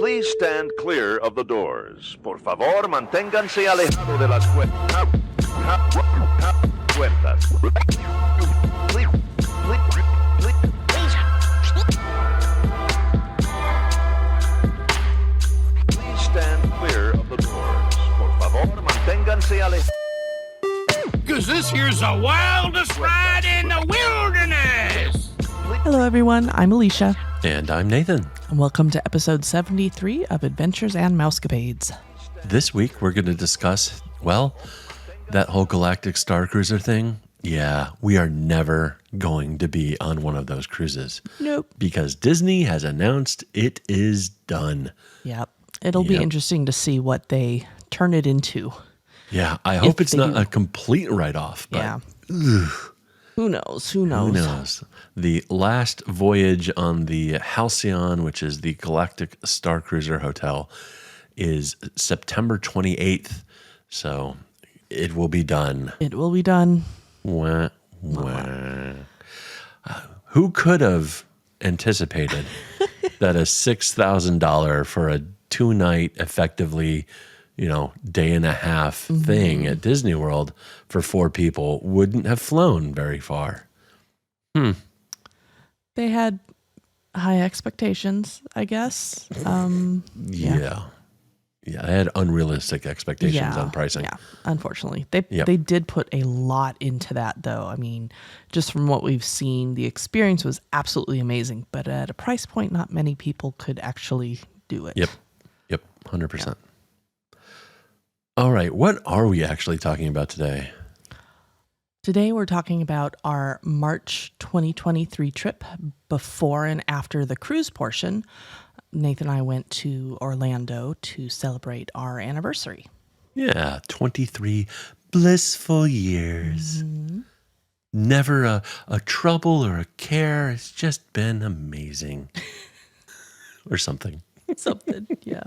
Please stand clear of the doors. Por favor, manténganse alejado de las puertas. Please stand clear of the doors. Por favor, manténganse alejados. Because this here's the wildest ride in the wilderness. Hello, everyone. I'm Alicia. And I'm Nathan. And welcome to episode 73 of Adventures and Mousecapades. This week, we're going to discuss, well, that whole Galactic Star Cruiser thing. Yeah, we are never going to be on one of those cruises. Nope. Because Disney has announced it is done. Yep. It'll be interesting to see what they turn it into. Yeah, I hope it's not a complete write-off. But Yeah. ugh, Who knows? who knows? The last voyage on the Halcyon, which is the Galactic Star Cruiser Hotel, is September 28th. So it will be done. It will be done. Wah, wah. Who could have anticipated that a $6,000 for a 2-night, effectively, day and a half thing at Disney World for 4 people wouldn't have flown very far? They had high expectations, I guess. Yeah, they had unrealistic expectations on pricing. Yeah, unfortunately. They did put a lot into that, though. I mean, just from what we've seen, the experience was absolutely amazing. But at a price point, not many people could actually do it. Yep, 100%. Yeah. All right, what are we actually talking about today? Today we're talking about our March 2023 trip before and after the cruise portion. Nathan and I went to Orlando to celebrate our anniversary. Yeah, 23 blissful years. Mm-hmm. Never a trouble or a care. It's just been amazing. Or something. Something, yeah.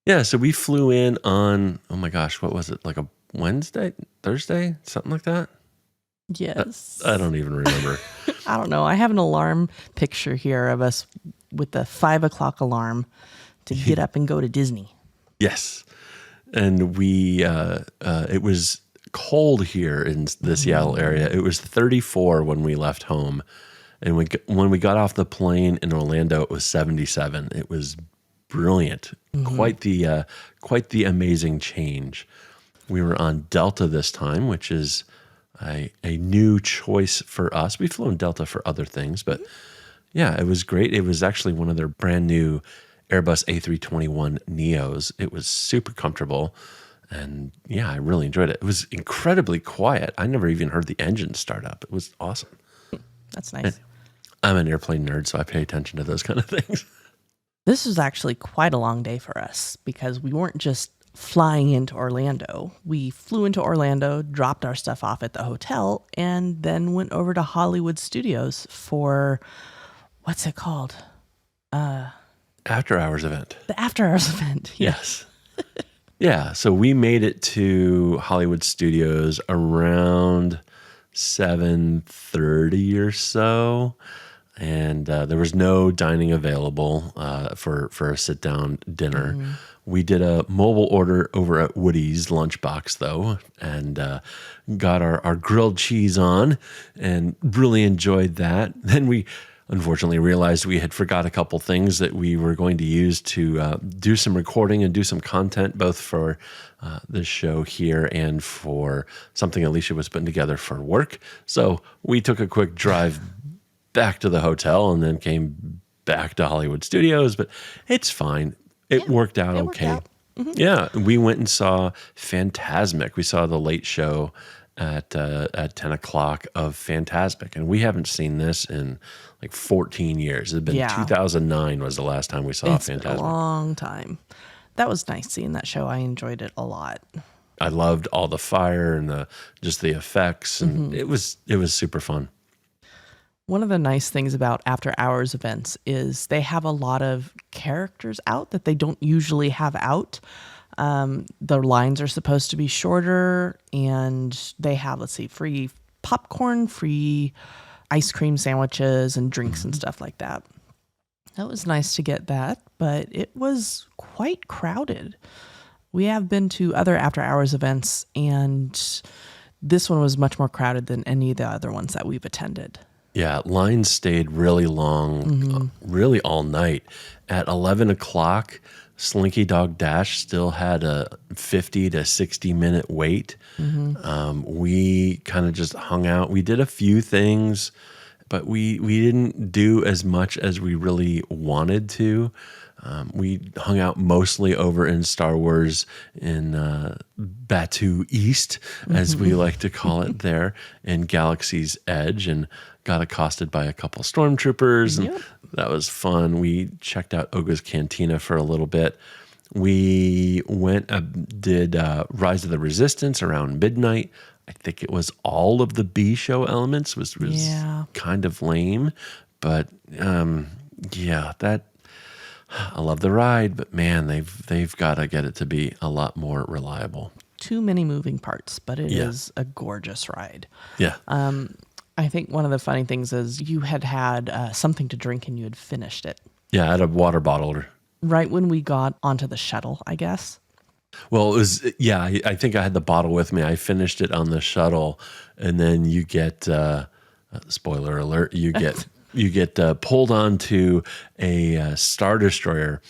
Yeah, so we flew in on, oh my gosh, what was it? Like a Wednesday, Thursday, something like that? Yes. I don't even remember. I don't know. I have an alarm picture here of us with the 5 o'clock alarm to get up and go to Disney. Yes. And we, it was cold here in the Seattle area. It was 34 when we left home. And when we got off the plane in Orlando, it was 77. It was brilliant. Quite the amazing change. We were on Delta this time, which is a new choice for us. We've flown Delta for other things, but yeah, it was great. It was actually one of their brand new Airbus A321 Neos. It was super comfortable, and yeah, I really enjoyed it. It was incredibly quiet. I never even heard the engine start up. It was awesome. That's nice. And I'm an airplane nerd, so I pay attention to those kind of things. This was actually quite a long day for us because we weren't just flying into Orlando. We flew into Orlando, dropped our stuff off at the hotel, and then went over to Hollywood Studios for, what's it called? After hours event. The after hours event. Yes. Yeah, so we made it to Hollywood Studios around 7:30 or so. And there was no dining available for a sit-down dinner. Mm-hmm. We did a mobile order over at Woody's Lunchbox, though, and got our grilled cheese on and really enjoyed that. Then we unfortunately realized we had forgot a couple things that we were going to use to do some recording and do some content, both for this show here and for something Alicia was putting together for work. So we took a quick drive back to the hotel and then came back to Hollywood Studios, but it's fine. It worked out okay. Worked out. Mm-hmm. Yeah, we went and saw Fantasmic. We saw the late show at 10 o'clock of Fantasmic, and we haven't seen this in like 14 years. It had been 2009 was the last time we saw Fantasmic. It's been a long time. That was nice seeing that show. I enjoyed it a lot. I loved all the fire and the effects, and it was super fun. One of the nice things about after hours events is they have a lot of characters out that they don't usually have out. The lines are supposed to be shorter, and they have, free popcorn, free ice cream sandwiches and drinks and stuff like that. That was nice to get that, but it was quite crowded. We have been to other after-hours events, and this one was much more crowded than any of the other ones that we've attended. Yeah, lines stayed really long, really all night. At 11 o'clock, Slinky Dog Dash still had a 50 to 60-minute wait. We kind of just hung out. We did a few things, but we didn't do as much as we really wanted to. We hung out mostly over in Star Wars in Batuu East, as we like to call it there, in Galaxy's Edge, and got accosted by a couple stormtroopers, and that was fun. We checked out Oga's Cantina for a little bit. We went, did Rise of the Resistance around midnight. I think it was all of the B show elements, was kind of lame, but that I love the ride, but man, they've got to get it to be a lot more reliable. Too many moving parts, but it is a gorgeous ride. Yeah. I think one of the funny things is you had something to drink and you had finished it. Yeah, I had a water bottle. Right when we got onto the shuttle, I guess. Well, it was, I think I had the bottle with me. I finished it on the shuttle, and then you get, spoiler alert, you get pulled onto a Star Destroyer,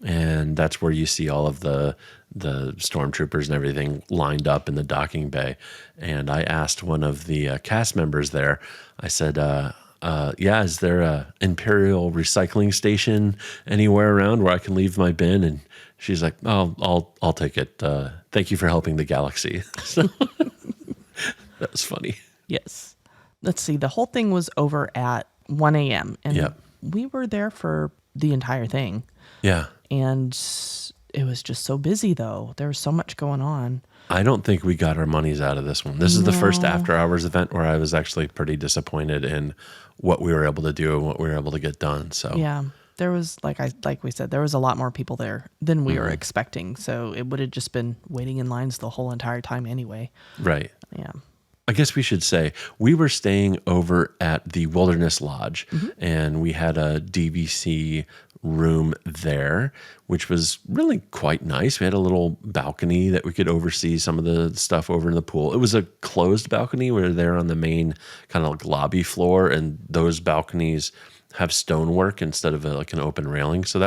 and that's where you see all of the stormtroopers and everything lined up in the docking bay. And I asked one of the cast members there, I said, is there a Imperial recycling station anywhere around where I can leave my bin? And she's like, oh, I'll take it. Thank you for helping the galaxy. So that was funny. Yes. Let's see. The whole thing was over at 1 a.m. And we were there for the entire thing. Yeah. And it was just so busy, though. There was so much going on. I don't think we got our monies out of this one. This is the first after-hours event where I was actually pretty disappointed in what we were able to do and what we were able to get done. So yeah, there was, like we said, there was a lot more people there than we were expecting. So it would have just been waiting in lines the whole entire time anyway. Right. Yeah. I guess we should say we were staying over at the Wilderness Lodge, and we had a DVC room there, which was really quite nice. We had a little balcony that we could oversee some of the stuff over in the pool. It was a closed balcony. We were there on the main kind of like lobby floor, and those balconies have stonework instead of like an open railing. So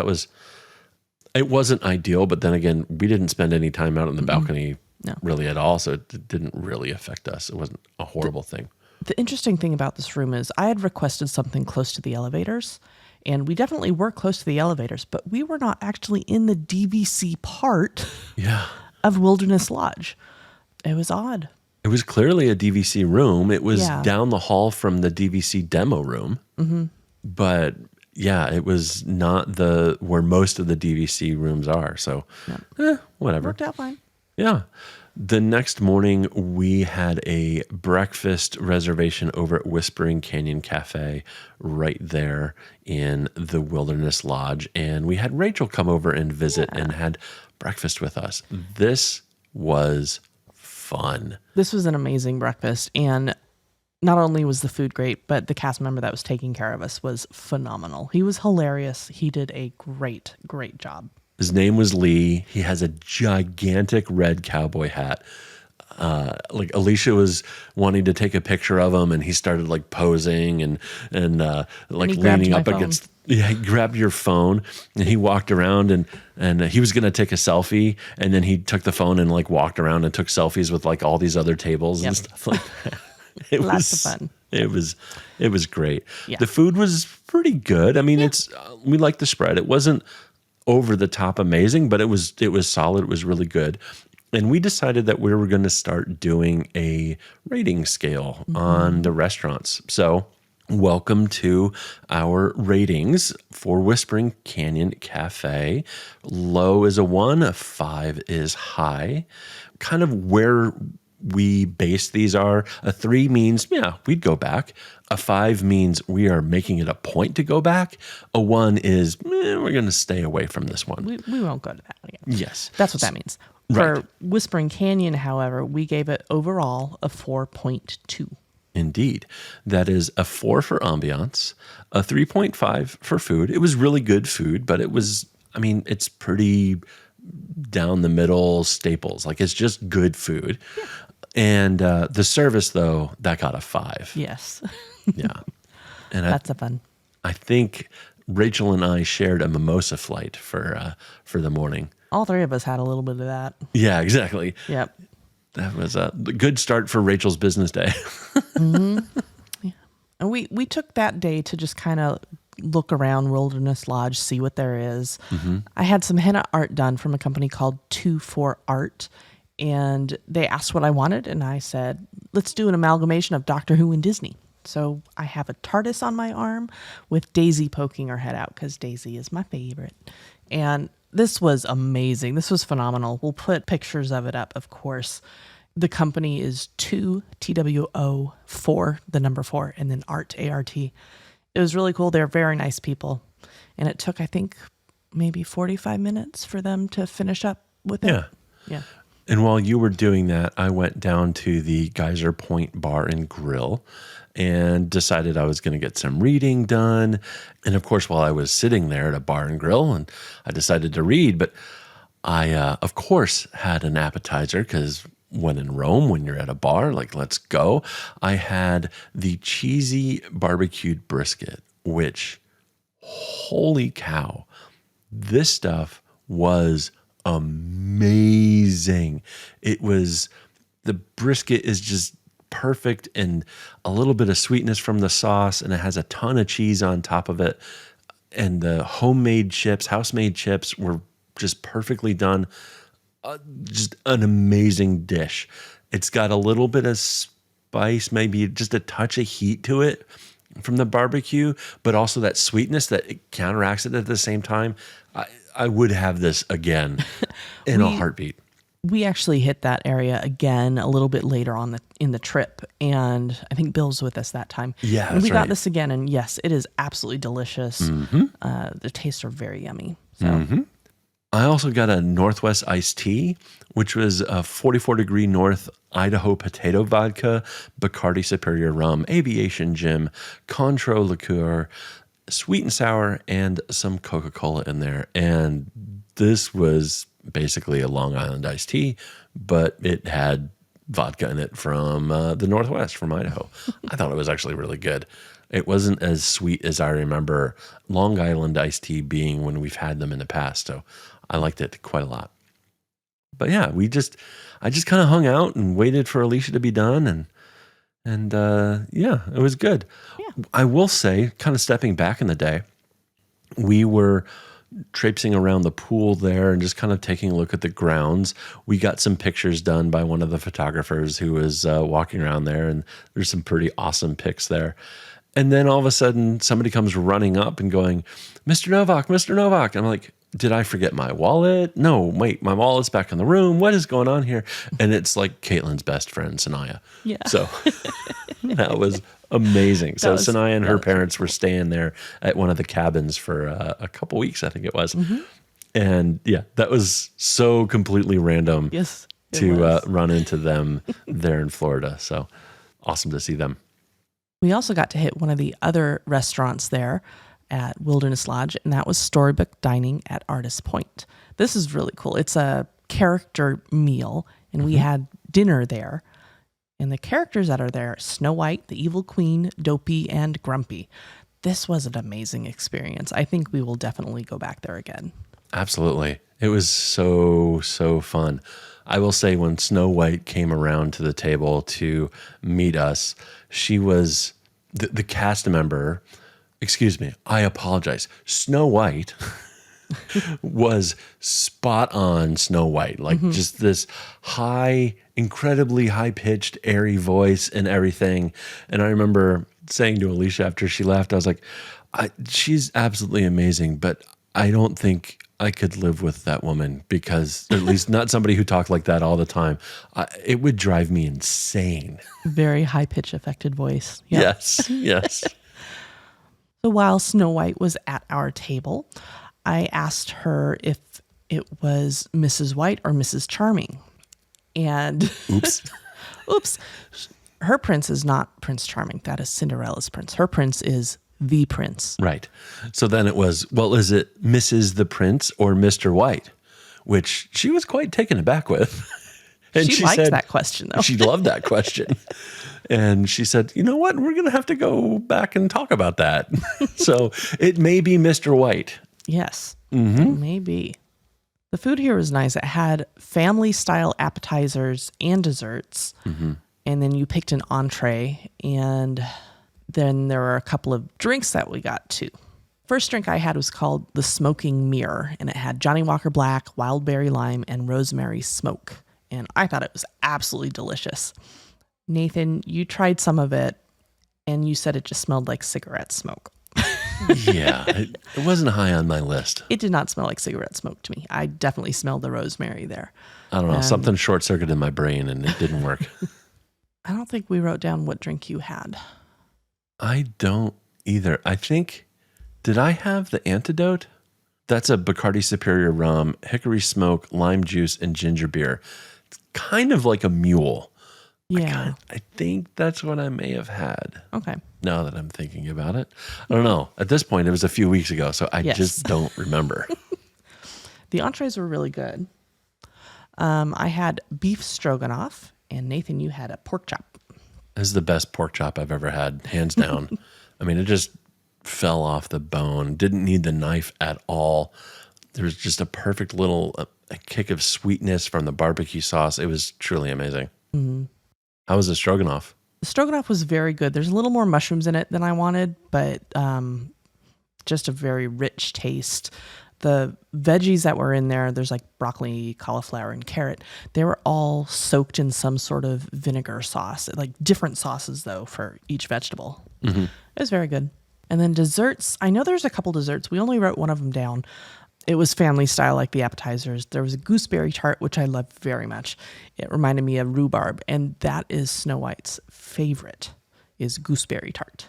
it wasn't ideal, but then again, we didn't spend any time out on the balcony really at all, so it didn't really affect us. It wasn't a horrible thing. The interesting thing about this room is I had requested something close to the elevators, and we definitely were close to the elevators, but we were not actually in the DVC part of Wilderness Lodge. It was odd. It was clearly a DVC room. It was down the hall from the DVC demo room, but it was not where most of the DVC rooms are. So whatever. Worked out fine. Yeah. The next morning, we had a breakfast reservation over at Whispering Canyon Cafe right there in the Wilderness Lodge. And we had Rachel come over and visit and had breakfast with us. This was fun. This was an amazing breakfast. And not only was the food great, but the cast member that was taking care of us was phenomenal. He was hilarious. He did a great, great job. His name was Lee. He has a gigantic red cowboy hat. Like Alicia was wanting to take a picture of him, and he started like posing and leaning up against. Yeah, he grabbed your phone and he walked around and he was gonna take a selfie, and then he took the phone and like walked around and took selfies with like all these other tables and stuff like that. Lots of fun. It was great. Yeah. The food was pretty good. I mean, we liked the spread. It wasn't over the top amazing, but it was solid. It was really good. And we decided that we were going to start doing a rating scale on the restaurants. So welcome to our ratings for Whispering Canyon Cafe. Low is a 1, a 5 is high. Kind of where we base these are. A 3 means, we'd go back. A 5 means we are making it a point to go back. A 1 is, we're going to stay away from this one. We won't go to that again. Yes. That's what that means. Right. For Whispering Canyon, however, we gave it overall a 4.2. Indeed. That is a 4 for ambiance, a 3.5 for food. It was really good food, but it was, it's pretty down the middle staples. Like, it's just good food. Yeah. And the service, though, that got a 5. Yes. Yeah. And That's a fun. I think Rachel and I shared a mimosa flight for the morning. All three of us had a little bit of that. Yeah, exactly. Yep. That was a good start for Rachel's business day. Yeah. And we took that day to just kind of look around Wilderness Lodge, see what there is. Mm-hmm. I had some henna art done from a company called 24 Art, and they asked what I wanted, and I said, let's do an amalgamation of Doctor Who and Disney. So I have a TARDIS on my arm with Daisy poking her head out because Daisy is my favorite. And this was amazing. This was phenomenal. We'll put pictures of it up, of course. The company is 2TWO 4, the number 4, and then Art, ART. It was really cool. They're very nice people. And it took, I think, maybe 45 minutes for them to finish up with it. Yeah. Yeah. And while you were doing that, I went down to the Geyser Point Bar and Grill and decided I was going to get some reading done. And of course, while I was sitting there at a bar and grill, and I decided to read, but I, of course, had an appetizer because when in Rome, when you're at a bar, like, let's go. I had the cheesy barbecued brisket, which, holy cow, this stuff was amazing. It was, the brisket is just perfect and a little bit of sweetness from the sauce, and it has a ton of cheese on top of it. And the homemade chips, house-made chips were just perfectly done. Just an amazing dish. It's got a little bit of spice, maybe just a touch of heat to it from the barbecue, but also that sweetness that it counteracts it at the same time. I would have this again in a heartbeat. We actually hit that area again a little bit later on in the trip, and I think Bill was with us that time. Yeah, and we got this again, and yes, it is absolutely delicious. Mm-hmm. The tastes are very yummy. So. Mm-hmm. I also got a Northwest iced tea, which was a 44 degree North Idaho potato vodka, Bacardi Superior rum, Aviation Gin, Cointreau liqueur, sweet and sour, and some Coca-Cola in there. And this was basically a Long Island iced tea, but it had vodka in it from the Northwest, from Idaho. I thought it was actually really good. It wasn't as sweet as I remember Long Island iced tea being when we've had them in the past. So I liked it quite a lot. But yeah, I just kind of hung out and waited for Alicia to be done. And yeah, it was good. Yeah. I will say, kind of stepping back in the day, we were traipsing around the pool there and just kind of taking a look at the grounds. We got some pictures done by one of the photographers who was walking around there, and there's some pretty awesome pics there. And then all of a sudden, somebody comes running up and going, Mr. Novak, Mr. Novak. I'm like, did I forget my wallet? No, wait, my wallet's back in the room. What is going on here? And it's like Caitlin's best friend, Sanaya. Yeah. So that was amazing. So Sanaya and her parents were staying there at one of the cabins for a couple weeks, I think it was. Mm-hmm. And yeah, that was so completely random to run into them there in Florida. So awesome to see them. We also got to hit one of the other restaurants there at Wilderness Lodge, and that was Storybook Dining at Artist Point. This is really cool. It's a character meal, and we had dinner there. And the characters that are there, Snow White, the Evil Queen, Dopey, and Grumpy. This was an amazing experience. I think we will definitely go back there again. Absolutely. It was so, so fun. I will say when Snow White came around to the table to meet us, she was the cast member. Excuse me, I apologize. Snow White was spot on Snow White, like just this high, incredibly high-pitched, airy voice and everything. And I remember saying to Alicia after she left, I was like, she's absolutely amazing, but I don't think I could live with that woman, because at least not somebody who talked like that all the time. It would drive me insane. Very high-pitched, affected voice. Yep. Yes. So while Snow White was at our table, I asked her if it was Mrs. White or Mrs. Charming. And oops. Her prince is not Prince Charming. That is Cinderella's prince. Her prince is the prince. Right. So then it was, well, is it Mrs. the Prince or Mr. White? Which she was quite taken aback with. And She liked said, that question, though. She loved that question. And she said, you know what? We're going to have to go back and talk about that. So it may be Mr. White. Yes, maybe. The food here was nice. It had family-style appetizers and desserts. And then you picked an entree. And then there were a couple of drinks that we got, too. First drink I had was called the Smoking Mirror. And it had Johnny Walker Black, Wild Berry Lime, and Rosemary Smoke. And I thought it was absolutely delicious. Nathan, you tried some of it, and you said it just smelled like cigarette smoke. Yeah, it wasn't high on my list. It did not smell like cigarette smoke to me. I definitely smelled the rosemary there. I don't know. Something short-circuited in my brain, and it didn't work. I don't think we wrote down what drink you had. I don't either. I think, did I have the antidote? That's a Bacardi Superior rum, hickory smoke, lime juice, and ginger beer. It's kind of like a mule. Yeah. I think that's what I may have had. Okay. Now that I'm thinking about it. I don't know. At this point, it was a few weeks ago, so I just don't remember. The entrees were really good. I had beef stroganoff, and Nathan, you had a pork chop. This is the best pork chop I've ever had, hands down. I mean, it just fell off the bone. Didn't need the knife at all. There was just a perfect little a kick of sweetness from the barbecue sauce. It was truly amazing. How was the stroganoff? The stroganoff was very good. There's a little more mushrooms in it than I wanted, but just a very rich taste. The veggies that were in there, there's like broccoli, cauliflower, and carrot. They were all soaked in some sort of vinegar sauce, like different sauces though for each vegetable. It was very good. And then desserts, I know there's a couple desserts. We only wrote one of them down. It was family style, like the appetizers. There was a gooseberry tart, which I loved very much. It reminded me of rhubarb, and that is Snow White's favorite, is gooseberry tart.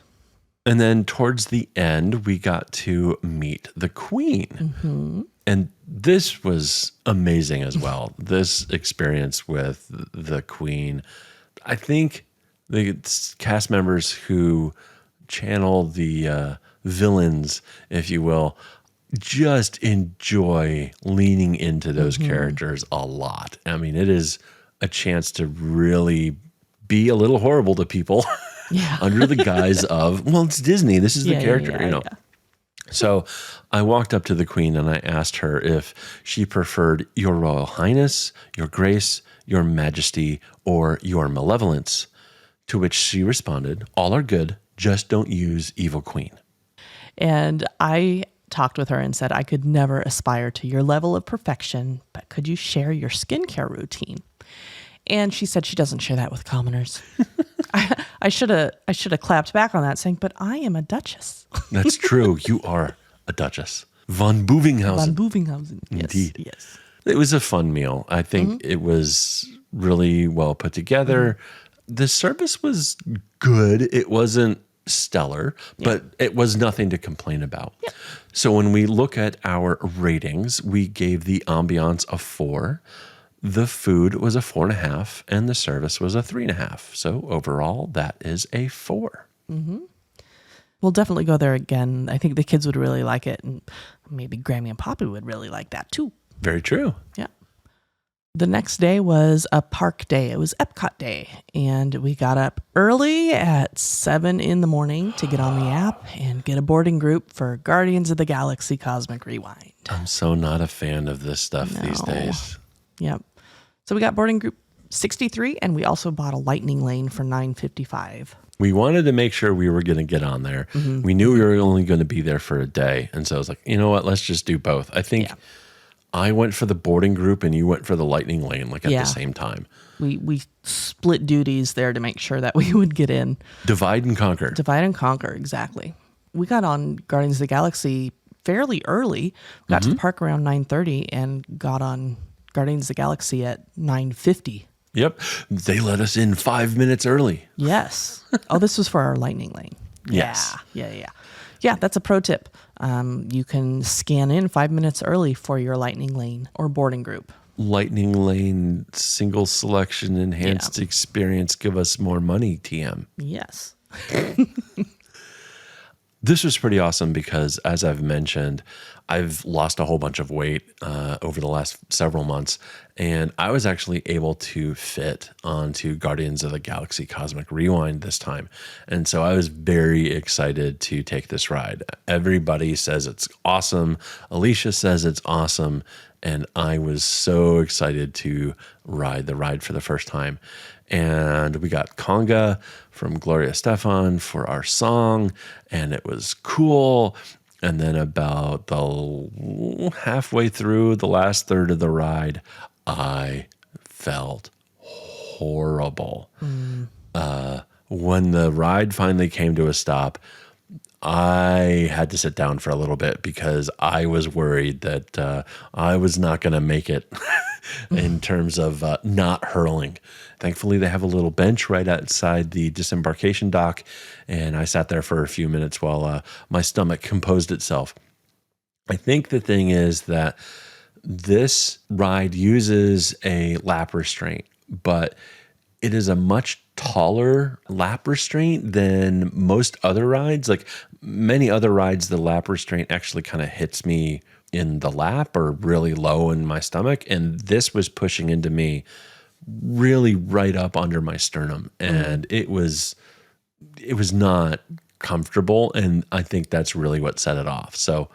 And then towards the end, we got to meet the Queen. And this was amazing as well. This experience with the Queen. I think the cast members who channel the villains, if you will, just enjoy leaning into those characters a lot. I mean, it is a chance to really be a little horrible to people under the guise of, well, it's Disney. This is the character, you know. So I walked up to the Queen and I asked her if she preferred Your Royal Highness, Your Grace, Your Majesty, or Your Malevolence. To which she responded, all are good, just don't use Evil Queen. And I talked with her and said, I could never aspire to your level of perfection, but could you share your skincare routine? And she said she doesn't share that with commoners. I should have clapped back on that saying, but I am a duchess. That's true. You are a duchess. Von Bovinghausen. Von Bovinghausen. Yes. Indeed. Yes. It was a fun meal. I think it was really well put together. The service was good. It wasn't stellar, but it was nothing to complain about. So when we look at our ratings, we gave the ambiance a 4. The food was a 4.5, and the service was a 3.5. So overall, that is a 4. We'll definitely go there again. I think the kids would really like it, and maybe Grammy and Poppy would really like that too. Very true. Yeah. The next day was a park day. It was Epcot Day, and we got up early at 7 in the morning to get on the app and get a boarding group for Guardians of the Galaxy Cosmic Rewind. I'm so not a fan of this stuff these days. Yep. So we got boarding group 63, and we also bought a lightning lane for $9.55. We wanted to make sure we were going to get on there. We knew we were only going to be there for a day, and so I was like, you know what? Let's just do both. I think I went for the boarding group, and you went for the lightning lane, like at the same time. We split duties there to make sure that we would get in. Divide and conquer. Divide and conquer, exactly. We got on Guardians of the Galaxy fairly early. We got to the park around 9:30 and got on Guardians of the Galaxy at 9:50. Yep. They let us in 5 minutes early. Yes. Oh, this was for our lightning lane. Yes. Yeah, that's a pro tip. You can scan in 5 minutes early for your lightning lane or boarding group. Lightning Lane single selection enhanced experience. Give us more money, TM. Yes. This was pretty awesome because, as I've mentioned, I've lost a whole bunch of weight over the last several months, and I was actually able to fit onto Guardians of the Galaxy Cosmic Rewind this time. And so I was very excited to take this ride. Everybody says it's awesome. Alicia says it's awesome. And I was so excited to ride the ride for the first time. And we got conga from Gloria Stefan for our song, and it was cool. And then about the halfway through the last third of the ride, I felt horrible. When the ride finally came to a stop, I had to sit down for a little bit because I was worried that I was not going to make it in terms of not hurling. Thankfully, they have a little bench right outside the disembarkation dock, and I sat there for a few minutes while my stomach composed itself. I think the thing is that this ride uses a lap restraint, but it is a much taller lap restraint than most other rides. Like many other rides, the lap restraint actually kind of hits me in the lap or really low in my stomach. And this was pushing into me really right up under my sternum. And it was not comfortable. And I think that's really what set it off. So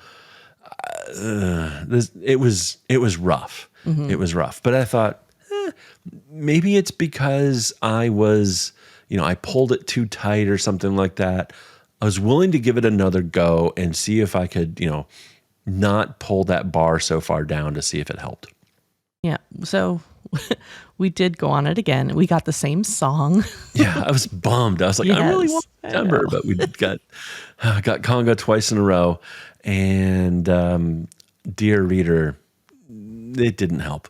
it was rough. It was rough. But I thought, maybe it's because I was, I pulled it too tight or something like that. I was willing to give it another go and see if I could, not pull that bar so far down to see if it helped. Yeah. So we did go on it again. We got the same song. Yeah, I was bummed. I was like, I really want September, but we got conga twice in a row. And dear reader, it didn't help.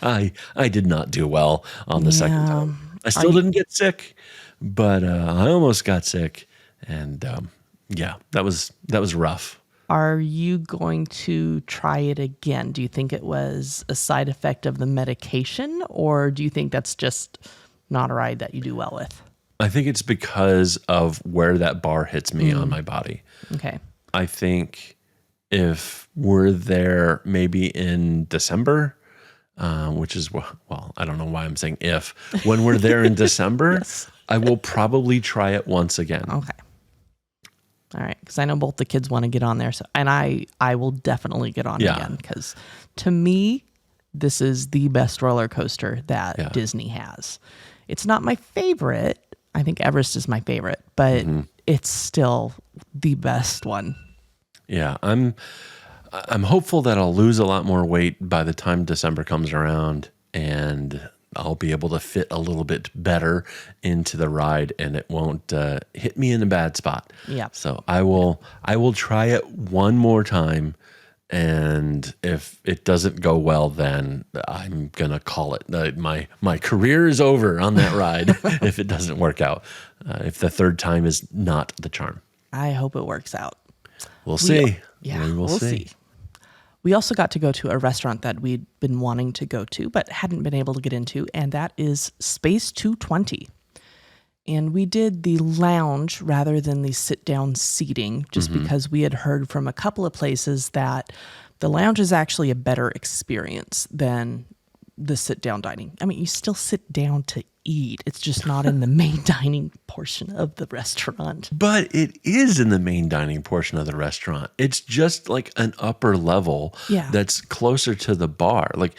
I did not do well on the second time. I still didn't get sick, but I almost got sick, and that was rough. Are you going to try it again? Do you think it was a side effect of the medication, or do you think that's just not a ride that you do well with? I think it's because of where that bar hits me on my body. Okay. I think if we're there maybe in December, which is, well, I don't know why I'm saying if. When we're there in December, yes. I will probably try it once again. Okay. All right. Because I know both the kids want to get on there. So, and I will definitely get on again. Because to me, this is the best roller coaster that Disney has. It's not my favorite. I think Everest is my favorite. But it's still the best one. Yeah. I'm hopeful that I'll lose a lot more weight by the time December comes around, and I'll be able to fit a little bit better into the ride, and it won't hit me in a bad spot. Yeah. So I will try it one more time, and if it doesn't go well, then I'm gonna call it. My career is over on that ride if it doesn't work out. If the third time is not the charm. I hope it works out. We'll see. Yeah, we'll see. We also got to go to a restaurant that we'd been wanting to go to, but hadn't been able to get into, and that is Space 220. And we did the lounge rather than the sit-down seating, just because we had heard from a couple of places that the lounge is actually a better experience than the sit-down dining. I mean, you still sit down to eat. It's just not in the main dining portion of the restaurant. But it is in the main dining portion of the restaurant. It's just like an upper level that's closer to the bar. Like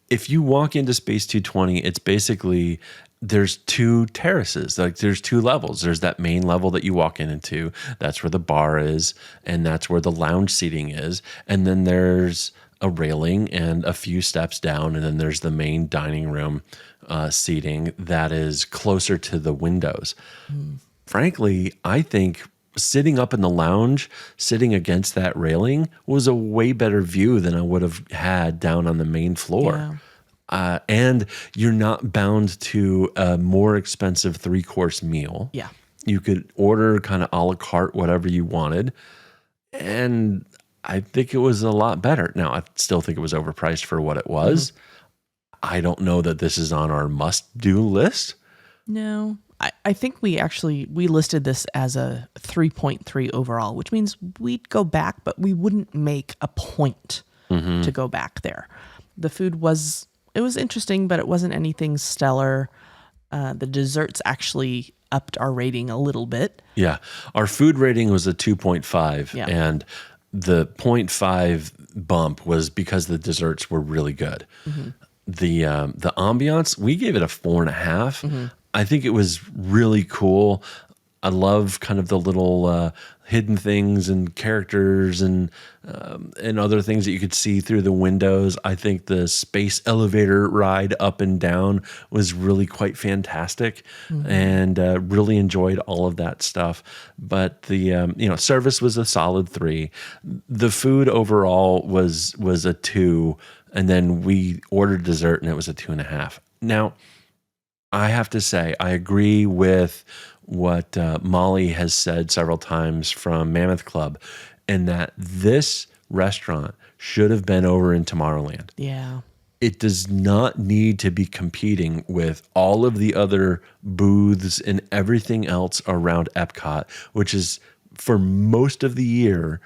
if you walk into Space 220, it's basically there's two terraces. Like there's two levels. There's that main level that you walk into. That's where the bar is, and that's where the lounge seating is. And then there's a railing and a few steps down, and then there's the main dining room seating that is closer to the windows. Frankly, I think sitting up in the lounge, sitting against that railing, was a way better view than I would have had down on the main floor. Yeah. And you're not bound to a more expensive 3-course meal. Yeah. You could order kind of a la carte whatever you wanted. And I think it was a lot better. Now, I still think it was overpriced for what it was. I don't know that this is on our must-do list. No, I think we listed this as a 3.3 overall, which means we'd go back, but we wouldn't make a point to go back there. The food was interesting, but it wasn't anything stellar. The desserts actually upped our rating a little bit. Yeah. Our food rating was a 2.5, Yeah. and the 0.5 bump was because the desserts were really good. The ambiance, we gave it a 4.5. I think it was really cool. I love kind of the little hidden things and characters and other things that you could see through the windows. I think the space elevator ride up and down was really quite fantastic, and really enjoyed all of that stuff. But the service was a solid 3. The food overall was a 2, and then we ordered dessert and it was a 2.5. Now, I have to say, I agree with what Molly has said several times from Mammoth Club, and that this restaurant should have been over in Tomorrowland. Yeah. It does not need to be competing with all of the other booths and everything else around Epcot, which is for most of the year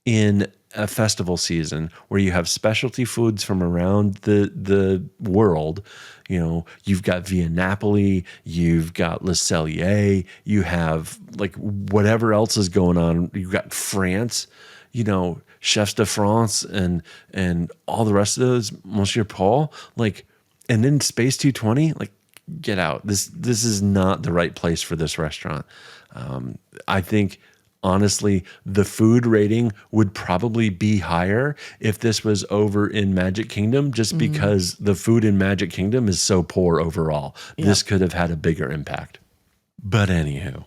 in a festival season where you have specialty foods from around the world. You've got Via Napoli, you've got Le Cellier, you have like whatever else is going on. You've got France, Chefs de France and all the rest of those, Monsieur Paul, and then Space 220, get out. This is not the right place for this restaurant. I think, honestly, the food rating would probably be higher if this was over in Magic Kingdom, just because the food in Magic Kingdom is so poor overall. Yeah. This could have had a bigger impact. But anywho.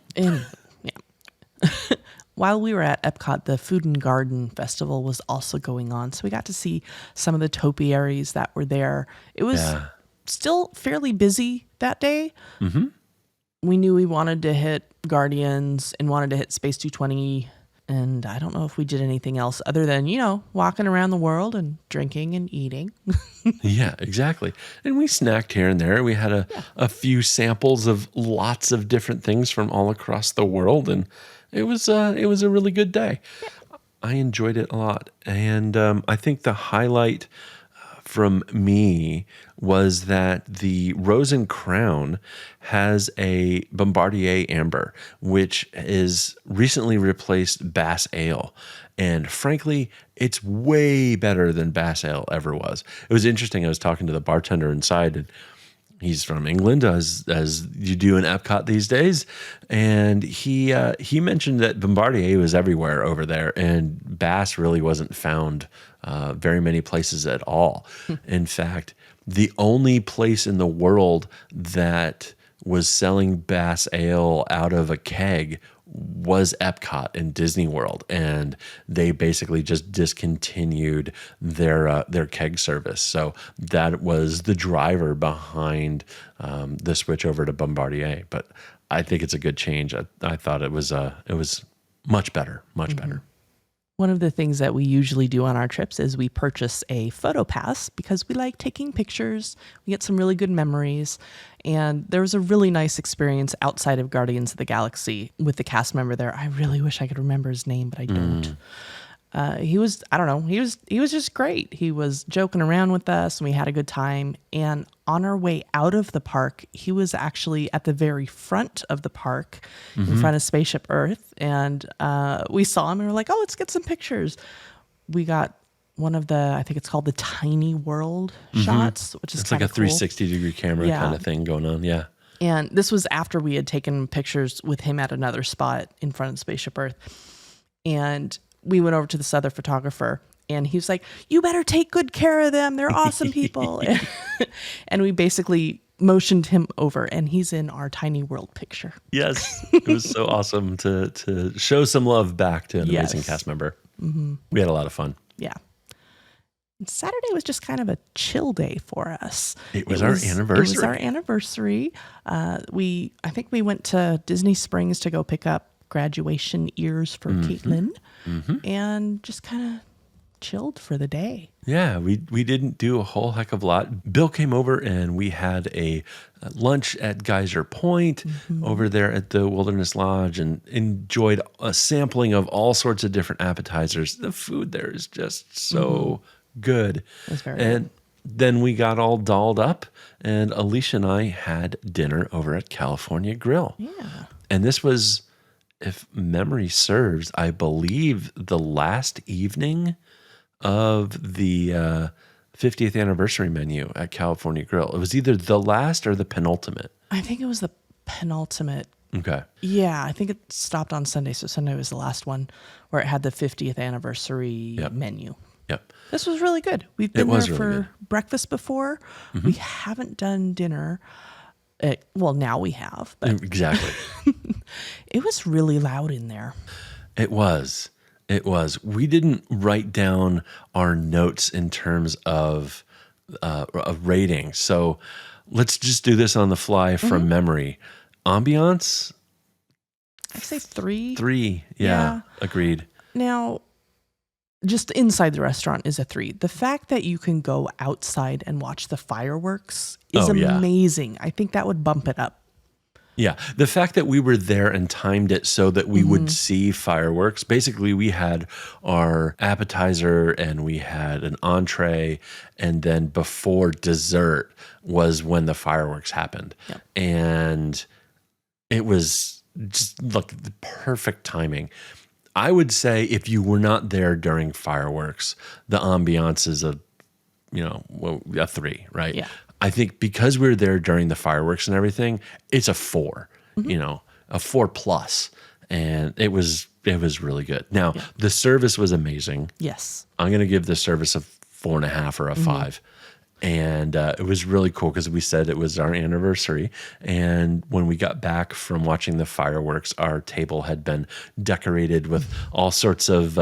While we were at Epcot, the Food and Garden Festival was also going on. So we got to see some of the topiaries that were there. It was still fairly busy that day. We knew we wanted to hit Guardians and wanted to hit Space 220. And I don't know if we did anything else other than, walking around the world and drinking and eating. Yeah, exactly. And we snacked here and there. We had a few samples of lots of different things from all across the world. And it was a really good day. Yeah. I enjoyed it a lot. And I think the highlight from me was that the Rose and Crown has a Bombardier Amber, which is recently replaced Bass Ale. And frankly, it's way better than Bass Ale ever was. It was interesting. I was talking to the bartender inside, and he's from England, as you do in Epcot these days. And he mentioned that Bombardier was everywhere over there, and Bass really wasn't found very many places at all. In fact, the only place in the world that was selling Bass Ale out of a keg was Epcot in Disney World, and they basically just discontinued their keg service. So that was the driver behind the switch over to Bombardier. But I think it's a good change. I thought it was much better, much better. One of the things that we usually do on our trips is we purchase a photo pass because we like taking pictures. We get some really good memories. And there was a really nice experience outside of Guardians of the Galaxy with the cast member there. I really wish I could remember his name, but I don't. He was just great. He was joking around with us and we had a good time. And on our way out of the park, he was actually at the very front of the park in front of Spaceship Earth. And we saw him and we were like, oh, let's get some pictures. We got one of the, I think it's called the Tiny World shots, which is kind of cool. It's like a 360-degree camera kind of thing going on. Yeah. And this was after we had taken pictures with him at another spot in front of Spaceship Earth. And we went over to this other photographer and he was like, you better take good care of them. They're awesome people. And we basically motioned him over and he's in our Tiny World picture. Yes. It was so awesome to show some love back to an amazing cast member. We had a lot of fun. Yeah. Saturday was just kind of a chill day for us. It was our anniversary. It was our anniversary. I think we went to Disney Springs to go pick up graduation ears for Caitlin, and just kind of chilled for the day. Yeah, we didn't do a whole heck of a lot. Bill came over and we had a lunch at Geyser Point over there at the Wilderness Lodge and enjoyed a sampling of all sorts of different appetizers. The food there is just so good. It's very and then we got all dolled up and Alicia and I had dinner over at California Grill. Yeah. And this was, if memory serves, I believe the last evening of the 50th anniversary menu at California Grill. It was either the last or the penultimate. I think it was the penultimate. Okay. Yeah, I think it stopped on Sunday, so Sunday was the last one where it had the 50th anniversary menu. Yep. This was really good. We've been was there really for good. breakfast before. We haven't done dinner. Well, now we have, but Exactly. it was really loud in there. It was. We didn't write down our notes in terms of a rating. So let's just do this on the fly from memory. Ambiance? I'd say 3. 3. Yeah. Yeah. Agreed. Now, just inside the restaurant is a 3. The fact that you can go outside and watch the fireworks is amazing. I think that would bump it up. Yeah. The fact that we were there and timed it so that we would see fireworks. Basically, we had our appetizer and we had an entree. And then before dessert was when the fireworks happened. Yep. And it was just like the perfect timing. I would say if you were not there during fireworks, the ambiance is a 3, right? Yeah. I think because we were there during the fireworks and everything, it's a 4, a 4 plus. And it was really good. Now, the service was amazing. Yes. I'm going to give the service a 4.5 or a 5. And it was really cool because we said it was our anniversary. And when we got back from watching the fireworks, our table had been decorated with all sorts of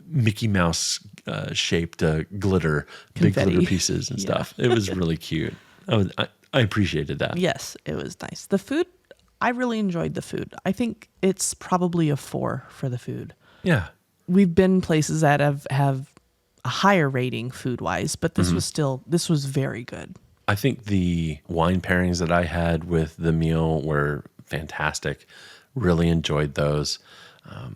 Mickey Mouse shaped glitter, big Confetti. glitter pieces and stuff. It was really cute. I appreciated that. Yes, it was nice. The food, I really enjoyed the food. I think it's probably a 4 for the food. Yeah. We've been places that have a higher rating food-wise, but this was very good. I think the wine pairings that I had with the meal were fantastic. Really enjoyed those.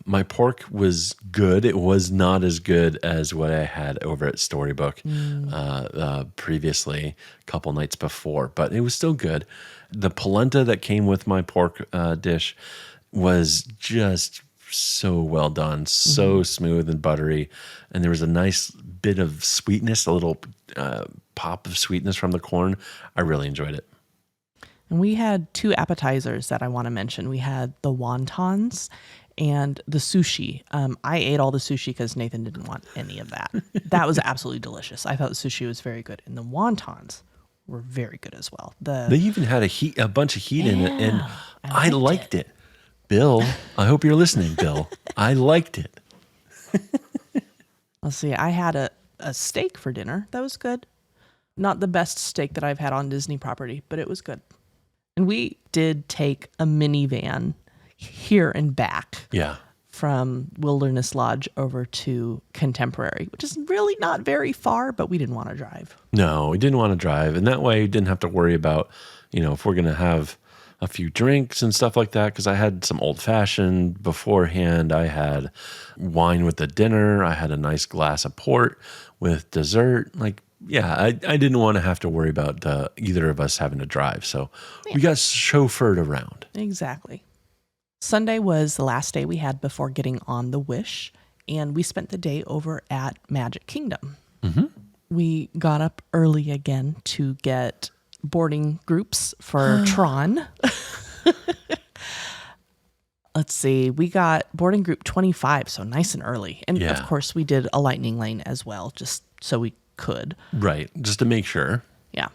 My pork was good. It was not as good as what I had over at Storybook previously, a couple nights before, but it was still good. The polenta that came with my pork dish was just so well done, so smooth and buttery. And there was a nice bit of sweetness, a little pop of sweetness from the corn. I really enjoyed it. And we had 2 appetizers that I want to mention. We had the wontons and the sushi. I ate all the sushi because Nathan didn't want any of that. That was absolutely delicious. I thought the sushi was very good. And the wontons were very good as well. They even had a bunch of heat in it, and I liked it. Bill, I hope you're listening, Bill. I liked it. Let's see. I had a steak for dinner. That was good. Not the best steak that I've had on Disney property, but it was good. And we did take a minivan here and back from Wilderness Lodge over to Contemporary, which is really not very far, but we didn't want to drive. No, we didn't want to drive. And that way we didn't have to worry about, if we're going to have a few drinks and stuff like that, because I had some old fashioned beforehand. I had wine with the dinner. I had a nice glass of port with dessert. I didn't want to have to worry about either of us having to drive. So we got chauffeured around. Exactly. Sunday was the last day we had before getting on the Wish, and we spent the day over at Magic Kingdom. We got up early again to get boarding groups for Tron. Let's see. We got boarding group 25, so nice and early. And of course, we did a lightning lane as well, just so we could. Right. Just to make sure. Yeah.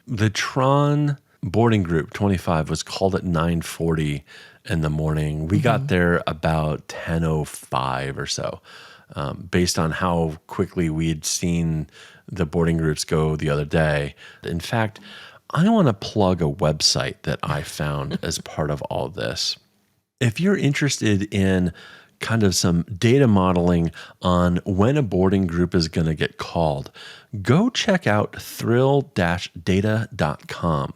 The Tron boarding group 25 was called at 9:40 in the morning. We got there about 10:05 or so, based on how quickly we had seen the boarding groups go the other day. In fact, I want to plug a website that I found as part of all this. if you're interested in kind of some data modeling on when a boarding group is going to get called, go check out thrill-data.com.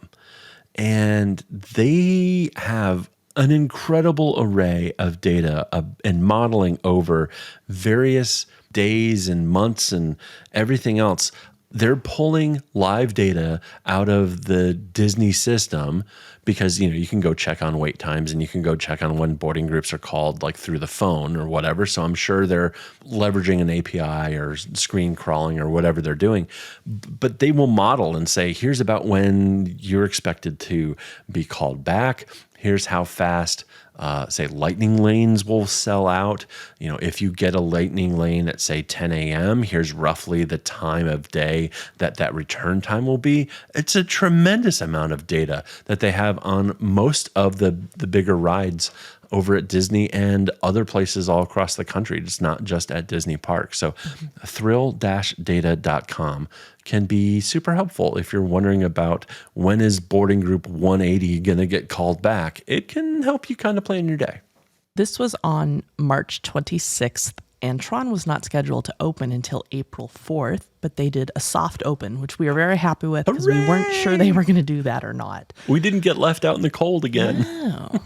And they have an incredible array of data and modeling over various days and months and everything else. They're pulling live data out of the Disney system because, you can go check on wait times and you can go check on when boarding groups are called, like through the phone or whatever. So I'm sure they're leveraging an API or screen crawling or whatever they're doing. But they will model and say, here's about when you're expected to be called back. Here's how fast, say, lightning lanes will sell out. If you get a lightning lane at, say, 10 a.m., here's roughly the time of day that return time will be. It's a tremendous amount of data that they have on most of the bigger rides over at Disney and other places all across the country. It's not just at Disney parks. So thrill-data.com can be super helpful if you're wondering about when is boarding group 180 going to get called back. It can help you kind of plan your day. This was on March 26th, and Tron was not scheduled to open until April 4th, but they did a soft open, which we were very happy with because we weren't sure they were going to do that or not. We didn't get left out in the cold again. No.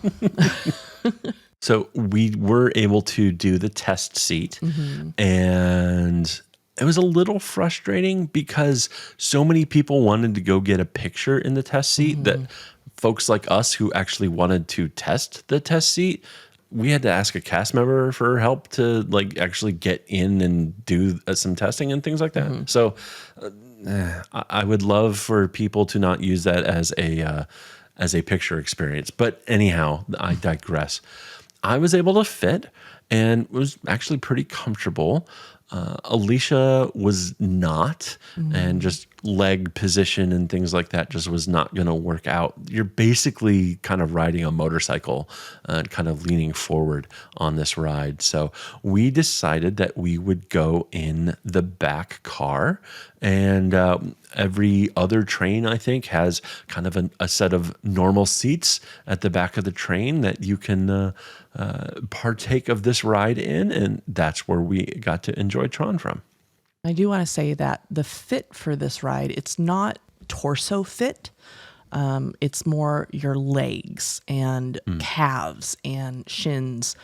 So we were able to do the test seat, and it was a little frustrating because so many people wanted to go get a picture in the test seat that folks like us who actually wanted to test the test seat, we had to ask a cast member for help to actually get in and do some testing and things like that. So I would love for people to not use that as a picture experience. But anyhow, I digress. I was able to fit and was actually pretty comfortable. Alicia was not, and just leg position and things like that just was not going to work out. You're basically kind of riding a motorcycle and kind of leaning forward on this ride. So we decided that we would go in the back car, and every other train, I think, has kind of a set of normal seats at the back of the train that you can partake of this ride in, and that's where we got to enjoy Tron from. I do want to say that the fit for this ride, it's not torso fit. It's more your legs and calves and shins.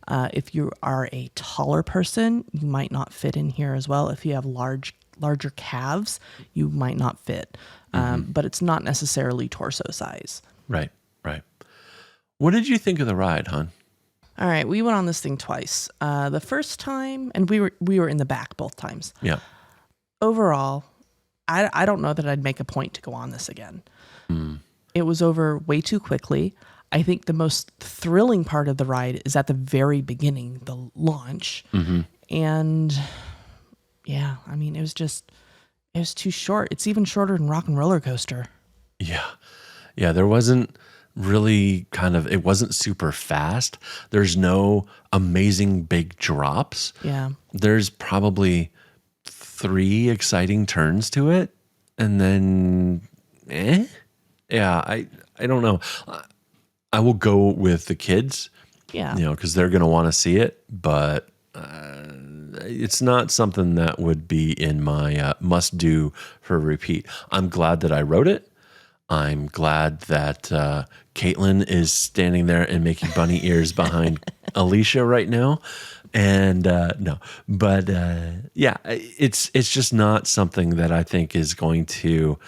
If you are a taller person, you might not fit in here as well. If you have larger calves, you might not fit. But it's not necessarily torso size. Right. What did you think of the ride, hon? All right, we went on this thing twice. The first time, and we were in the back both times. Yeah. Overall, I don't know that I'd make a point to go on this again. It was over way too quickly. I think the most thrilling part of the ride is at the very beginning, the launch. And yeah, I mean, it was too short. It's even shorter than Rock and Roller Coaster. Yeah, there wasn't really it wasn't super fast. There's no amazing big drops. Yeah. There's probably 3 exciting turns to it, and then yeah, I don't know. I will go with the kids. Yeah. Because they're going to want to see it, but it's not something that would be in my must do for repeat. I'm glad that I wrote it. I'm glad that Caitlin is standing there and making bunny ears behind Alicia right now. And yeah, it's just not something that I think is going to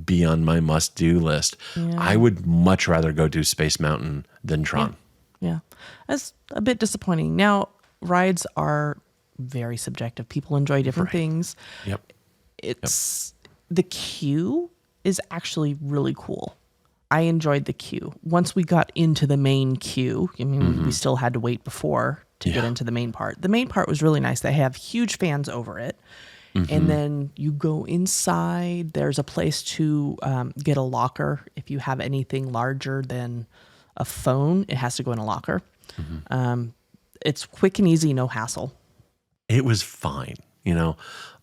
be on my must-do list. Yeah. I would much rather go do Space Mountain than Tron. Yeah, that's a bit disappointing. Now, rides are very subjective. People enjoy different things. Yep. The queue is actually really cool. I enjoyed the queue. Once we got into the main queue, I mean, we still had to wait before to get into the main part. The main part was really nice. They have huge fans over it. And then you go inside. There's a place to get a locker. If you have anything larger than a phone, it has to go in a locker. It's quick and easy, no hassle. It was fine.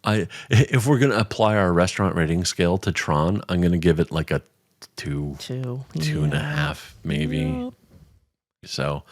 If we're going to apply our restaurant rating scale to Tron, I'm going to give it like a 2, 2.5 maybe. Yep. So,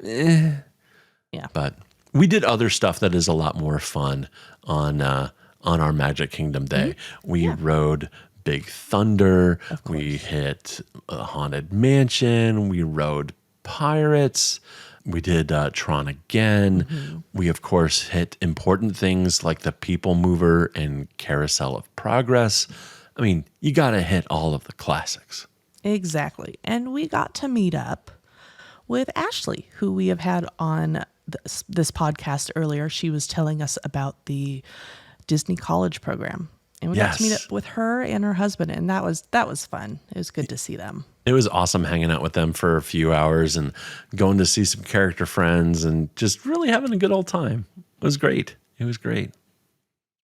Yeah. but we did other stuff that is a lot more fun on our Magic Kingdom day. We rode Big Thunder. We hit a Haunted Mansion. We rode Pirates. We did Tron again. We, of course, hit important things like the People Mover and Carousel of Progress. I mean, you got to hit all of the classics. Exactly. And we got to meet up with Ashley, who we have had on this podcast earlier. She was telling us about the Disney College program. And we got to meet up with her and her husband, and that was fun. It was good to see them. It was awesome hanging out with them for a few hours and going to see some character friends and just really having a good old time. It was great. It was great.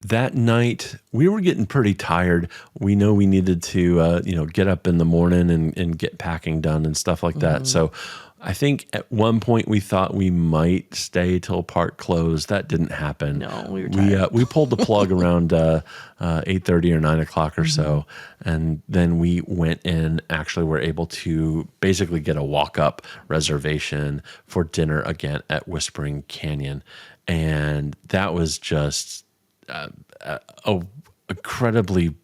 That night, we were getting pretty tired. We know we needed to, get up in the morning and get packing done and stuff like that. So I think at one point we thought we might stay till park closed. That didn't happen. No, we were tired. We pulled the plug around 8:30 or 9 o'clock or so, and then we went in. Actually, were able to basically get a walk-up reservation for dinner again at Whispering Canyon, and that was just a incredibly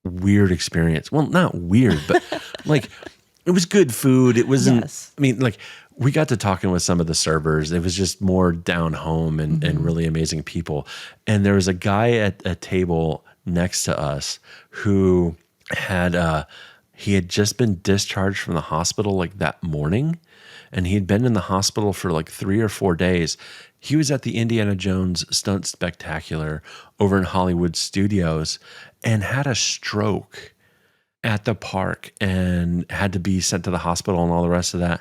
weird experience. Well, not weird, but like. It was good food. It wasn't, I mean, like we got to talking with some of the servers. It was just more down home and really amazing people. And there was a guy at a table next to us who he had just been discharged from the hospital like that morning. And he had been in the hospital for like 3 or 4 days. He was at the Indiana Jones Stunt Spectacular over in Hollywood Studios and had a stroke at the park and had to be sent to the hospital and all the rest of that,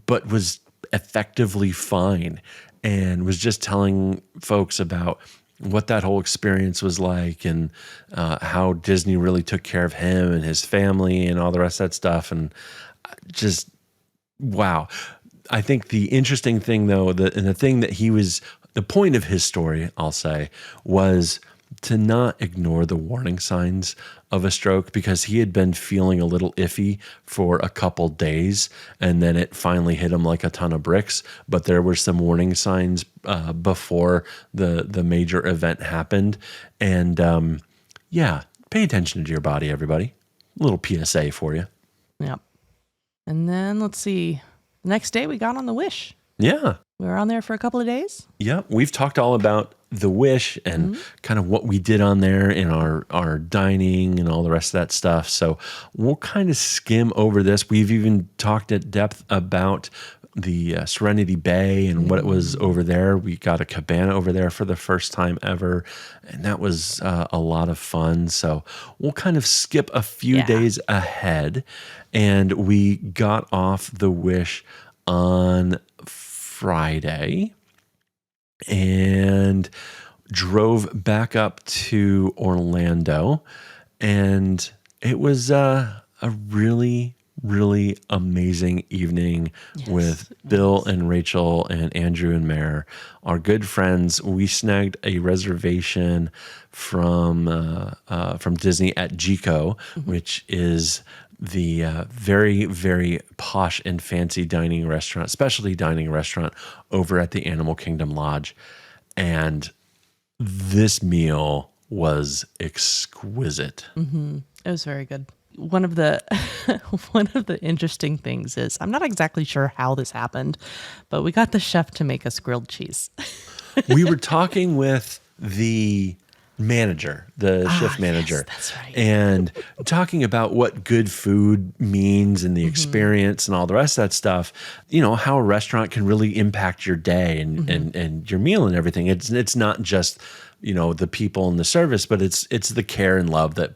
but was effectively fine and was just telling folks about what that whole experience was like and how Disney really took care of him and his family and all the rest of that stuff. And just, wow. I think the interesting thing though, the thing that the point of his story, I'll say, was to not ignore the warning signs of a stroke, because he had been feeling a little iffy for a couple days and then it finally hit him like a ton of bricks. But there were some warning signs before the major event happened. And pay attention to your body, everybody. A little PSA for you. Yep. And then let's see. The next day we got on the Wish. Yeah. We were on there for a couple of days. Yeah. We've talked all about the Wish and kind of what we did on there in our dining and all the rest of that stuff. So we'll kind of skim over this. We've even talked at depth about the Serenity Bay and what it was over there. We got a cabana over there for the first time ever, and that was a lot of fun. So we'll kind of skip a few days ahead, and we got off the Wish on Friday and drove back up to Orlando, and it was a really, really amazing evening with Bill and Rachel and Andrew and Mare, our good friends. We snagged a reservation from Disney at Gico, which is the very, very posh and fancy dining restaurant, specialty dining restaurant over at the Animal Kingdom Lodge. And this meal was exquisite. It was very good. One of the interesting things is, I'm not exactly sure how this happened, but we got the chef to make us grilled cheese. We were talking with the manager, the shift manager. Yes, that's right. And talking about what good food means and the experience and all the rest of that stuff, how a restaurant can really impact your day and your meal and everything. It's not just, the people and the service, but it's the care and love that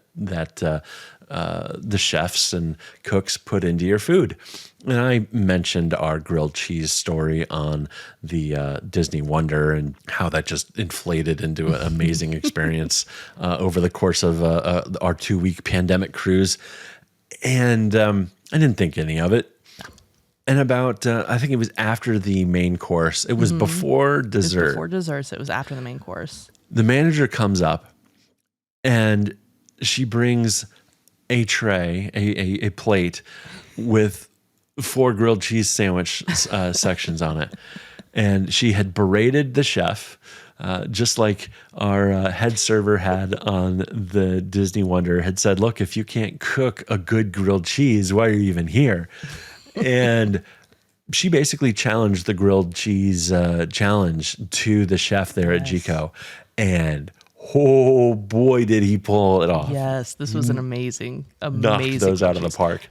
the chefs and cooks put into your food. And I mentioned our grilled cheese story on the Disney Wonder and how that just inflated into an amazing experience over the course of our 2-week pandemic cruise. And I didn't think any of it. And about, I think it was after the main course. It was before dessert. It was before dessert, so it was after the main course. The manager comes up and she brings a tray, a plate with 4 grilled cheese sandwich sections on it. And she had berated the chef, just like our head server had on the Disney Wonder, had said, look, if you can't cook a good grilled cheese, why are you even here? And she basically challenged the grilled cheese challenge to the chef there at Jico. And oh boy, did he pull it off. Yes, this was an amazing Knocked those out of the park.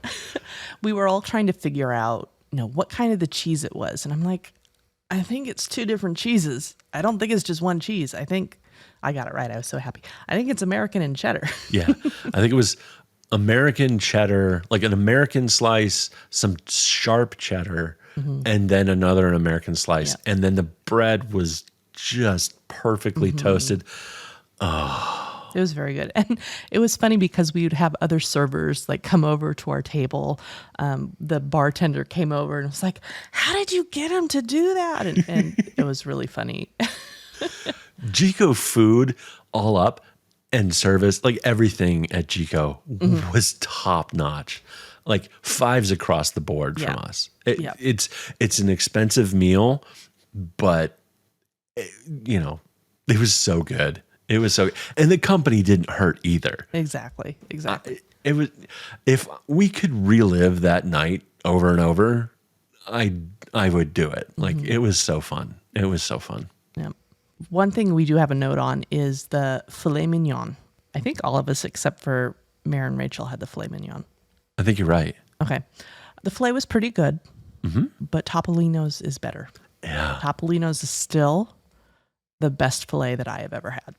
We were all trying to figure out, what kind of the cheese it was. And I'm like, I think it's 2 different cheeses. I don't think it's just one cheese. I think I got it right. I was so happy. I think it's American and cheddar. Yeah. I think it was American cheddar, like an American slice, some sharp cheddar, and then another American slice. Yeah. And then the bread was just perfectly toasted. It was very good. And it was funny because we would have other servers like come over to our table. The bartender came over and was like, how did you get him to do that? And it was really funny. Jico food all up and service, like everything at Jico was top notch. Like 5s across the board from us. It's an expensive meal, but it was so good. It was so, and the company didn't hurt either. Exactly. It was, if we could relive that night over and over, I would do it. Like it was so fun. It was so fun. Yeah. One thing we do have a note on is the filet mignon. I think all of us except for Mare and Rachel had the filet mignon. I think you're right. Okay. The filet was pretty good, but Topolino's is better. Yeah. Topolino's is still the best filet that I have ever had.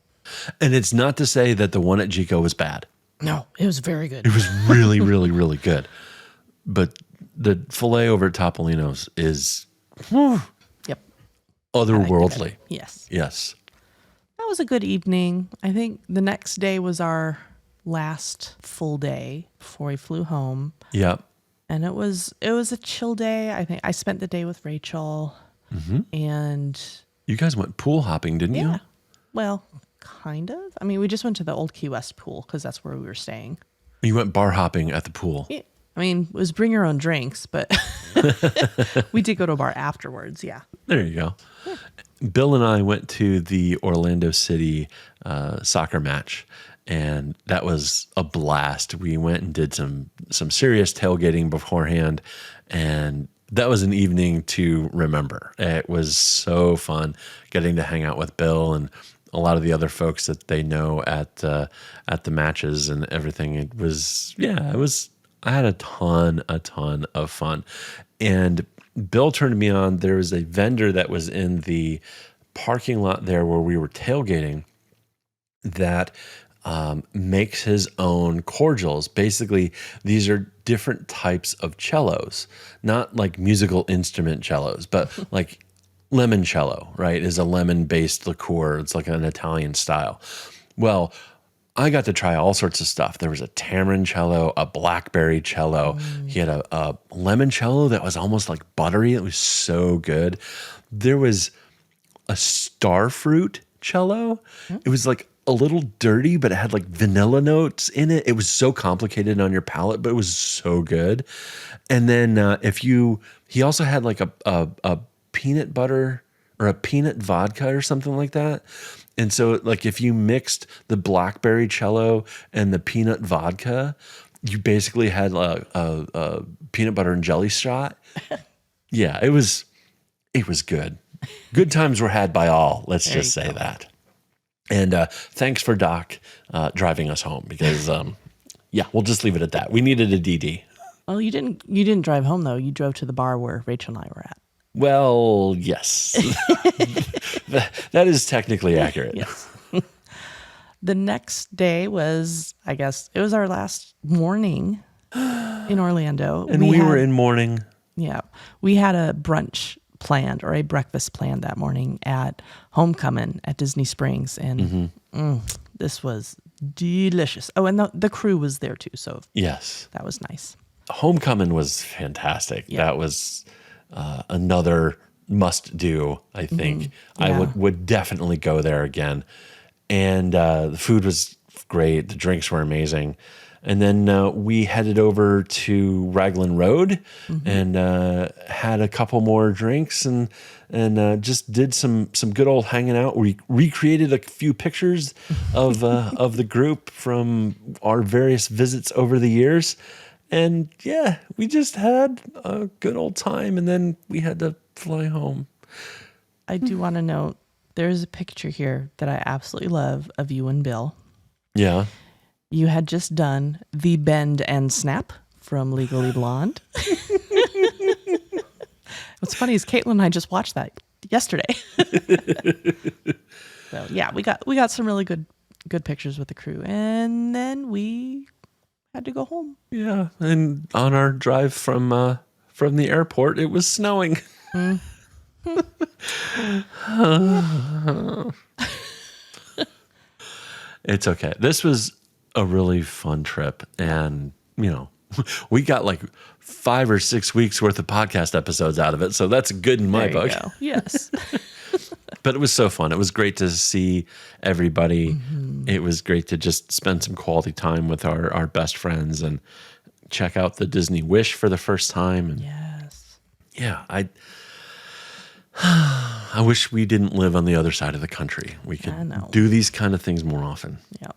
And it's not to say that the one at Jico was bad. No, it was very good. It was really, really, really good. But the filet over at Topolino's is Yep. otherworldly. Yes. Yes. That was a good evening. I think the next day was our last full day before we flew home. Yep. And it was a chill day. I think I spent the day with Rachel and You guys went pool hopping, didn't you? Well, kind of. I mean, we just went to the old Key West pool because that's where we were staying. You went bar hopping at the pool. Yeah. I mean, it was bring your own drinks, but we did go to a bar afterwards. Yeah. There you go. Yeah. Bill and I went to the Orlando City soccer match, and that was a blast. We went and did some serious tailgating beforehand, and that was an evening to remember. It was so fun getting to hang out with Bill and a lot of the other folks that they know at the matches and everything. It was, I had a ton of fun. And Bill turned me on. There was a vendor that was in the parking lot there where we were tailgating that makes his own cordials. Basically, these are different types of cellos, not like musical instrument cellos, but like limoncello, right, is a lemon-based liqueur. It's like an Italian style. Well, I got to try all sorts of stuff. There was a tamarind cello, a blackberry cello. He had a limoncello that was almost like buttery. It was so good. There was a starfruit cello. It was like a little dirty, but it had like vanilla notes in it. It was so complicated on your palate, but it was so good. And then he also had like a peanut butter or a peanut vodka or something like that. And so like if you mixed the blackberry cello and the peanut vodka, you basically had a peanut butter and jelly shot. Yeah, it was good. Good times were had by all. Let's just say that. And thanks for Doc driving us home because, we'll just leave it at that. We needed a DD. Well, you didn't drive home though. You drove to the bar where Rachel and I were at. Well, yes, that is technically accurate. Yes. The next day was, I guess, it was our last morning in Orlando. And we were in mourning. Yeah. We had a brunch planned or a breakfast planned that morning at Homecoming at Disney Springs. And this was delicious. Oh, and the crew was there too. So yes, that was nice. Homecoming was fantastic. Yeah. That was another must do, I think. I would definitely go there again. And the food was great. The drinks were amazing. And then we headed over to Raglan Road and had a couple more drinks and just did some good old hanging out. We recreated a few pictures of the group from our various visits over the years. And yeah, we just had a good old time, and then we had to fly home. I do want to note there's a picture here that I absolutely love of you and Bill. Yeah. You had just done the bend and snap from Legally Blonde. What's funny is Caitlin and I just watched that yesterday. So yeah, we got some really good pictures with the crew, and then we had to go home. Yeah, and on our drive from the airport, it was snowing. It's okay. This was a really fun trip, and we got like 5 or 6 weeks worth of podcast episodes out of it, so that's good in my book. Go. Yes. But it was so fun. It was great to see everybody. It was great to just spend some quality time with our best friends and check out the Disney Wish for the first time. And Yes. yeah, I wish we didn't live on the other side of the country. We could do these kind of things more often. Yep.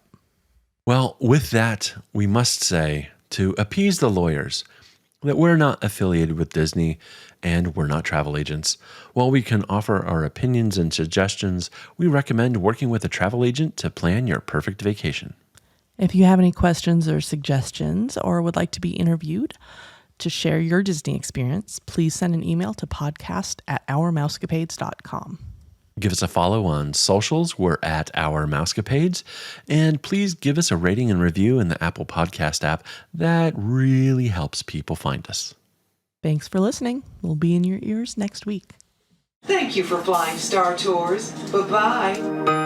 Well, with that, we must say, to appease the lawyers, that we're not affiliated with Disney and we're not travel agents. While we can offer our opinions and suggestions, we recommend working with a travel agent to plan your perfect vacation. If you have any questions or suggestions or would like to be interviewed to share your Disney experience, please send an email to podcast@ourmousecapades.com. Give us a follow on socials. We're at Our Mousecapades. And please give us a rating and review in the Apple Podcast app. That really helps people find us. Thanks for listening. We'll be in your ears next week. Thank you for flying Star Tours. Bye-bye.